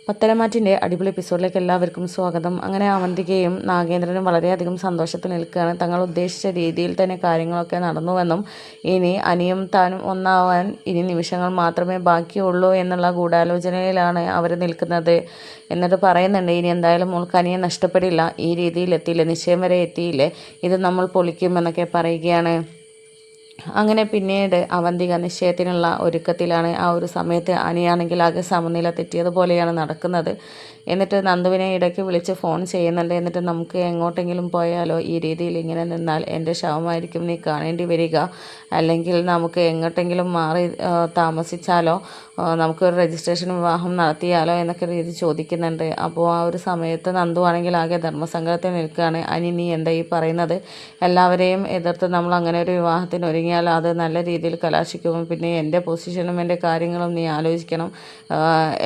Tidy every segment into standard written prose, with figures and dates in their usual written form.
പത്തരമാറ്റിൻ്റെ അടിപൊളി എപ്പിസോഡിലേക്ക് എല്ലാവർക്കും സ്വാഗതം. അങ്ങനെ അവന്തികയും നാഗേന്ദ്രനും വളരെയധികം സന്തോഷത്തിൽ നിൽക്കുകയാണ്. തങ്ങൾ ഉദ്ദേശിച്ച രീതിയിൽ തന്നെ കാര്യങ്ങളൊക്കെ നടന്നുവെന്നും ഇനി അനിയും താനും ഒന്നാവാൻ ഇനി നിമിഷങ്ങൾ മാത്രമേ ബാക്കിയുള്ളൂ എന്നുള്ള ഗൂഢാലോചനയിലാണ് അവർ നിൽക്കുന്നത്. എന്നിട്ട് പറയുന്നുണ്ട്, ഇനി എന്തായാലും മോൾക്ക് അനിയെ നഷ്ടപ്പെടില്ല, ഈ രീതിയിൽ എത്തിയില്ലേ, നിശ്ചയം വരെ എത്തിയില്ലേ, ഇത് നമ്മൾ പൊളിക്കുമെന്നൊക്കെ പറയുകയാണ്. അങ്ങനെ പിന്നീട് അവന്തിക നിശ്ചയത്തിനുള്ള ഒരുക്കത്തിലാണ്. ആ ഒരു സമയത്ത് അനിയാണെങ്കിൽ ആകെ സമനില തെറ്റിയതുപോലെയാണ് നടക്കുന്നത്. എന്നിട്ട് നന്ദുവിനെ ഇടയ്ക്ക് വിളിച്ച് ഫോൺ ചെയ്യുന്നുണ്ട്. എന്നിട്ട് നമുക്ക് എങ്ങോട്ടെങ്കിലും പോയാലോ, ഈ രീതിയിൽ ഇങ്ങനെ നിന്നാൽ എൻ്റെ ശവമായിരിക്കും നീ കാണേണ്ടി വരിക, അല്ലെങ്കിൽ നമുക്ക് എങ്ങോട്ടെങ്കിലും മാറി താമസിച്ചാലോ, നമുക്കൊരു രജിസ്ട്രേഷൻ വിവാഹം നടത്തിയാലോ എന്നൊക്കെ രീതി ചോദിക്കുന്നുണ്ട്. അപ്പോൾ ആ ഒരു സമയത്ത് നന്ദു ആണെങ്കിൽ ആകെ ധർമ്മസങ്കടത്തിൽ നിൽക്കുകയാണ്. അനി നീ എന്താ ഈ പറയുന്നത്, എല്ലാവരെയും എതിർത്ത് നമ്മൾ അങ്ങനെ ഒരു വിവാഹത്തിന് ഒരുങ്ങിയാൽ അത് നല്ല രീതിയിൽ കലാശിക്കും, പിന്നെ എൻ്റെ പൊസിഷനും എൻ്റെ കാര്യങ്ങളും നീ ആലോചിക്കണം,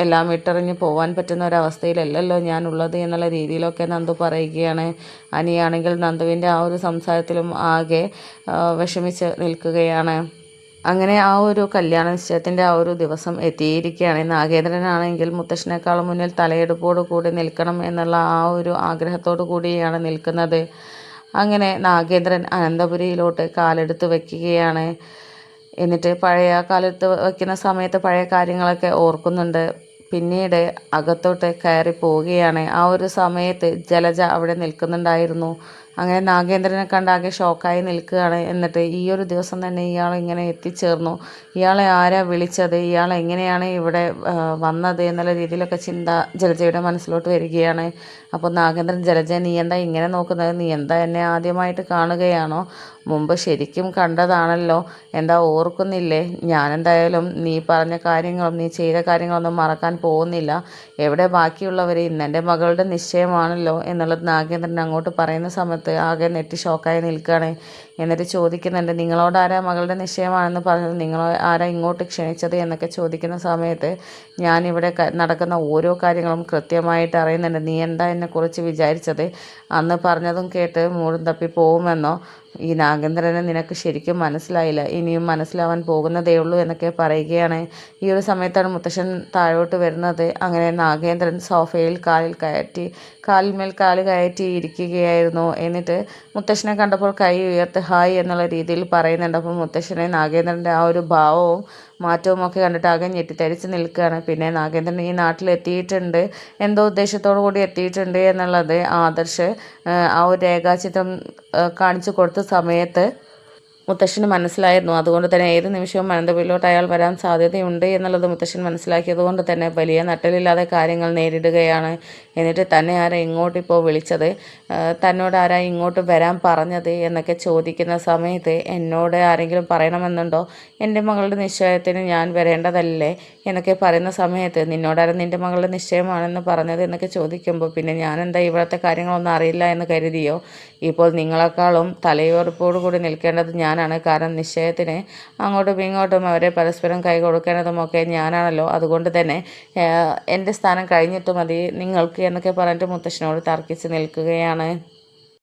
എല്ലാം ഇട്ടെറിഞ്ഞ് പോകാൻ പറ്റുന്ന ഒരവസ്ഥയിലല്ലല്ലോ ഞാനുള്ളത് എന്നുള്ള രീതിയിലൊക്കെ നന്ദു പറയുകയാണ്. അനിയാണെങ്കിൽ നന്ദുവിൻ്റെ ആ ഒരു സംസാരത്തിലും ആകെ വിഷമിച്ച് നിൽക്കുകയാണ്. അങ്ങനെ ആ ഒരു കല്യാണ നിശ്ചയത്തിൻ്റെ ആ ഒരു ദിവസം എത്തിയിരിക്കുകയാണ്. നാഗേന്ദ്രനാണെങ്കിൽ മുത്തശ്ശനേക്കാളും മുന്നിൽ തലയെടുപ്പോട് കൂടി നിൽക്കണം എന്നുള്ള ആ ഒരു ആഗ്രഹത്തോടു കൂടിയാണ് നിൽക്കുന്നത്. അങ്ങനെ നാഗേന്ദ്രൻ അനന്തപുരിയിലോട്ട് കാലെടുത്ത് വയ്ക്കുകയാണ്. എന്നിട്ട് പഴയ കാലത്ത് വയ്ക്കുന്ന സമയത്ത് പഴയ കാര്യങ്ങളൊക്കെ ഓർക്കുന്നുണ്ട്. പിന്നീട് അകത്തോട്ട് കയറി പോവുകയാണ്. ആ ഒരു സമയത്ത് ജലജ അവിടെ നിൽക്കുന്നുണ്ടായിരുന്നു. അങ്ങനെ നാഗേന്ദ്രനെ കണ്ടാകെ ഷോക്കായി നിൽക്കുകയാണ്. എന്നിട്ട് ഈ ഒരു ദിവസം തന്നെ ഇയാൾ ഇങ്ങനെ എത്തിച്ചേർന്നു, ഇയാളെ ആരാ വിളിച്ചത്, ഇയാൾ എങ്ങനെയാണ് ഇവിടെ വന്നത് എന്നുള്ള രീതിയിലൊക്കെ ചിന്ത ജലജയുടെ മനസ്സിലോട്ട് വരികയാണ്. അപ്പോൾ നാഗേന്ദ്രൻ, ജലജ നീ എന്താ ഇങ്ങനെ നോക്കുന്നത്, നീ എന്താ എന്നെ ആദ്യമായിട്ട് കാണുകയാണോ, മുമ്പ് ശരിക്കും കണ്ടതാണല്ലോ, എന്താ ഓർക്കുന്നില്ലേ, ഞാനെന്തായാലും നീ പറഞ്ഞ കാര്യങ്ങളും നീ ചെയ്ത കാര്യങ്ങളൊന്നും മറക്കാൻ പോകുന്നില്ല, എവിടെ ബാക്കിയുള്ളവർ, ഇന്നെൻ്റെ മകളുടെ നിശ്ചയമാണല്ലോ എന്നുള്ളത് നാഗേന്ദ്രൻ അങ്ങോട്ട് പറയുന്ന സമയത്ത് ആകെ നെറ്റി ഷോക്കായി നിൽക്കുകയാണ്. എന്നിട്ട് ചോദിക്കുന്നുണ്ട്, നിങ്ങളോട് ആരാ മകളുടെ നിശ്ചയമാണെന്ന് പറഞ്ഞത്, നിങ്ങൾ ആരാ ഇങ്ങോട്ട് ക്ഷണിച്ചത് എന്നൊക്കെ ചോദിക്കുന്ന സമയത്ത് ഞാനിവിടെ നടക്കുന്ന ഓരോ കാര്യങ്ങളും കൃത്യമായിട്ട് അറിയുന്നുണ്ട്, നീ എന്താ എന്നെക്കുറിച്ച് വിചാരിച്ചത്, അന്ന് പറഞ്ഞതും കേട്ട് മൂടും തപ്പി പോകുമെന്നോ, ഈ നാഗേന്ദ്രനെ നിനക്ക് ശരിക്കും മനസ്സിലായില്ല, ഇനിയും മനസ്സിലാവാൻ പോകുന്നതേ ഉള്ളൂ എന്നൊക്കെ പറയുകയാണ്. ഈ ഒരു സമയത്താണ് മുത്തശ്ശൻ താഴോട്ട് വരുന്നത്. അങ്ങനെ നാഗേന്ദ്രൻ സോഫയിൽ കാലിന്മേൽ കാല് കയറ്റി ഇരിക്കുകയായിരുന്നു. എന്നിട്ട് മുത്തശ്ശനെ കണ്ടപ്പോൾ കൈ ഉയർത്ത് ഹായ് എന്നുള്ള രീതിയിൽ പറയുന്നുണ്ട്. അപ്പോൾ മുത്തശ്ശനെ നാഗേന്ദ്രൻ്റെ ആ ഒരു ഭാവവും മാറ്റവും ഒക്കെ കണ്ടിട്ട് ആകെ ഞെട്ടിത്തരിച്ച് നിൽക്കുകയാണ്. പിന്നെ നാഗേന്ദ്രൻ ഈ നാട്ടിലെത്തിയിട്ടുണ്ട്, എന്തോ ഉദ്ദേശത്തോടു കൂടി എത്തിയിട്ടുണ്ട് എന്നുള്ളത് ആദർശ് ആ ഒരു രേഖാചിത്രം കാണിച്ചു കൊടുത്ത സമയത്ത് മുത്തശ്ശന് മനസ്സിലായിരുന്നു. അതുകൊണ്ട് തന്നെ ഏത് നിമിഷവും അനന്തപുരിയിലോട്ട് അയാൾ വരാൻ സാധ്യതയുണ്ട് എന്നുള്ളത് മുത്തശ്ശൻ മനസ്സിലാക്കിയത് കൊണ്ട് തന്നെ വലിയ നട്ടലില്ലാതെ കാര്യങ്ങൾ നേരിടുകയാണ്. എന്നിട്ട് തന്നെ ആരാ ഇങ്ങോട്ടിപ്പോൾ വിളിച്ചത്, തന്നോട് ആരാ ഇങ്ങോട്ട് വരാൻ പറഞ്ഞത് എന്നൊക്കെ ചോദിക്കുന്ന സമയത്ത് എന്നോട് ആരെങ്കിലും പറയണമെന്നുണ്ടോ, എൻ്റെ മകളുടെ നിശ്ചയത്തിന് ഞാൻ വരേണ്ടതല്ലേ എന്നൊക്കെ പറയുന്ന സമയത്ത് നിന്നോടാരും നിൻ്റെ മകളുടെ നിശ്ചയമാണെന്ന് പറഞ്ഞത് എന്നൊക്കെ ചോദിക്കുമ്പോൾ പിന്നെ ഞാനെന്താ ഇവിടുത്തെ കാര്യങ്ങളൊന്നും അറിയില്ല എന്ന് കരുതിയോ, ഇപ്പോൾ നിങ്ങളെക്കാളും തലയോർപ്പോടു കൂടി നിൽക്കേണ്ടത് ഞാനാണ്, കാരണം നിശ്ചയത്തിന് അങ്ങോട്ടും ഇങ്ങോട്ടും അവരെ പരസ്പരം കൈ കൊടുക്കേണ്ടതുമൊക്കെ ഞാനാണല്ലോ, അതുകൊണ്ട് തന്നെ എൻ്റെ സ്ഥാനം കഴിഞ്ഞിട്ട് മതി നിങ്ങൾക്ക് എന്നൊക്കെ പറഞ്ഞിട്ട് മുത്തശ്ശനോട് തർക്കിച്ച് നിൽക്കുകയാണ്.